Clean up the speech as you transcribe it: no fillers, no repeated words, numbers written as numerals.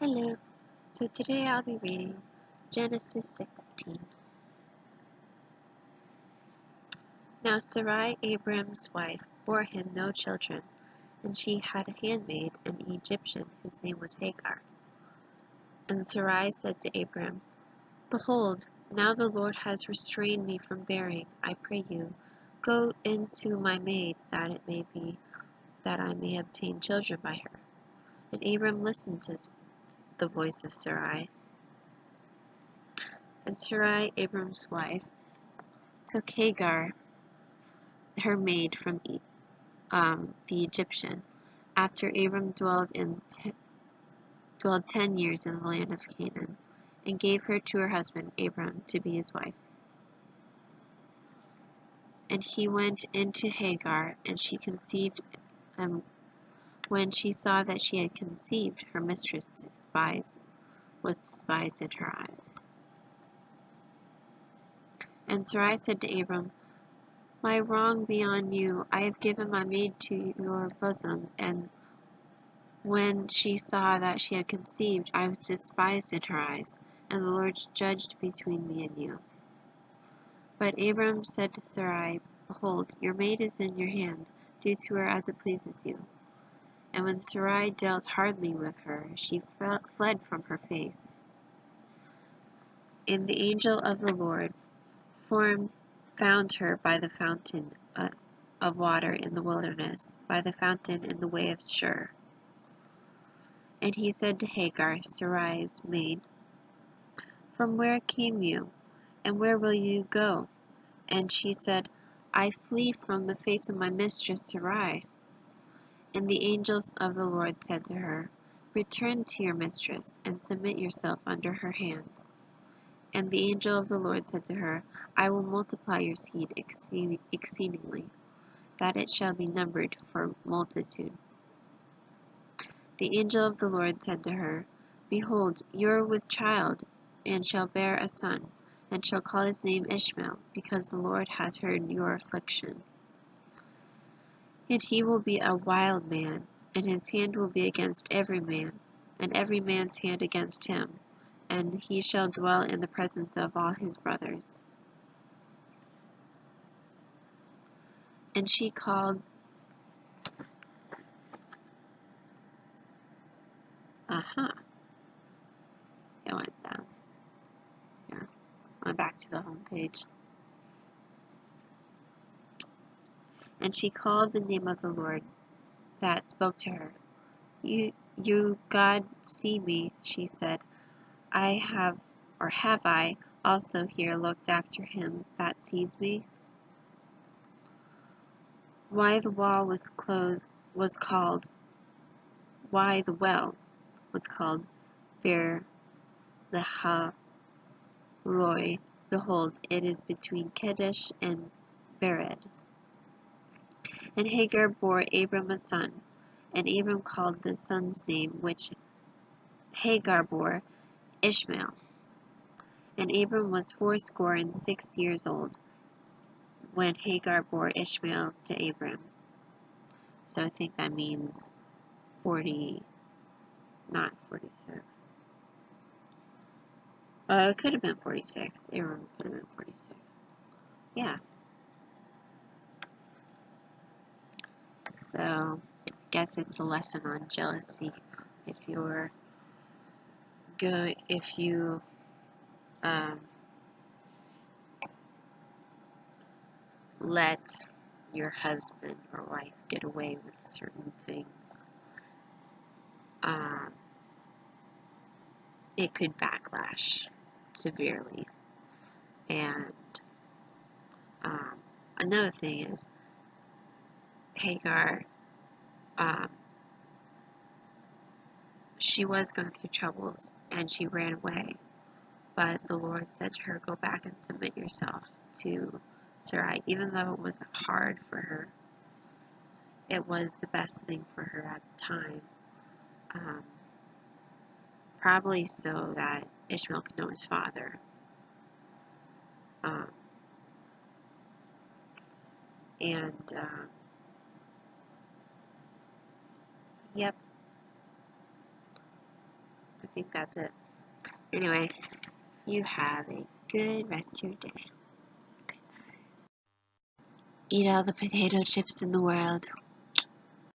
Hello, so today I'll be reading Genesis 16. Now Sarai, Abram's wife, bore him no children, and she had a handmaid, an Egyptian, whose name was Hagar. And Sarai said to Abram, Behold, now the Lord has restrained me from bearing. I pray you, go into my maid, that it may be that I may obtain children by her. And Abram listened to the voice of Sarai. And Sarai, Abram's wife, took Hagar, her maid, from the Egyptian, after Abram dwelled 10 years in the land of Canaan, and gave her to her husband Abram to be his wife. And he went into Hagar, and she conceived, and when she saw that she had conceived, her mistress was despised in her eyes. And Sarai said to Abram, My wrong be on you. I have given my maid to your bosom, and when she saw that she had conceived, I was despised in her eyes, and the Lord judged between me and you. But Abram said to Sarai, Behold, your maid is in your hand. Do to her as it pleases you. And when Sarai dealt hardly with her, she fled from her face. And the angel of the Lord found her by the fountain of water in the wilderness, by the fountain in the way of Shur. And he said to Hagar, Sarai's maid, From where came you, and where will you go? And she said, I flee from the face of my mistress Sarai. And the angels of the Lord said to her, Return to your mistress, and submit yourself under her hands. And the angel of the Lord said to her, I will multiply your seed exceedingly, that it shall be numbered for multitude. The angel of the Lord said to her, Behold, you are with child, and shall bear a son, and shall call his name Ishmael, because the Lord has heard your affliction. And he will be a wild man, and his hand will be against every man, and every man's hand against him, and he shall dwell in the presence of all his brothers. And she called it went down. Here. Went back to the home page. And she called the name of the Lord that spoke to her. You, God, see me, she said. Have I also here looked after him that sees me? Why the well was called Beer Lahai Roi. Behold, it is between Kadesh and Bered. And Hagar bore Abram a son, and Abram called the son's name which Hagar bore Ishmael. And Abram was 86 years old when Hagar bore Ishmael to Abram. So I think that means 40, not 46. It could have been 46. Abram could have been 46. Yeah. So, I guess it's a lesson on jealousy. If you let your husband or wife get away with certain things, it could backlash severely. And another thing is, Hagar, she was going through troubles and she ran away, but the Lord said to her, go back and submit yourself to Sarai. Even though it was hard for her, it was the best thing for her at the time. Probably so that Ishmael could know his father. Yep. think that's it. Anyway, you have a good rest of your day. Eat all the potato chips in the world.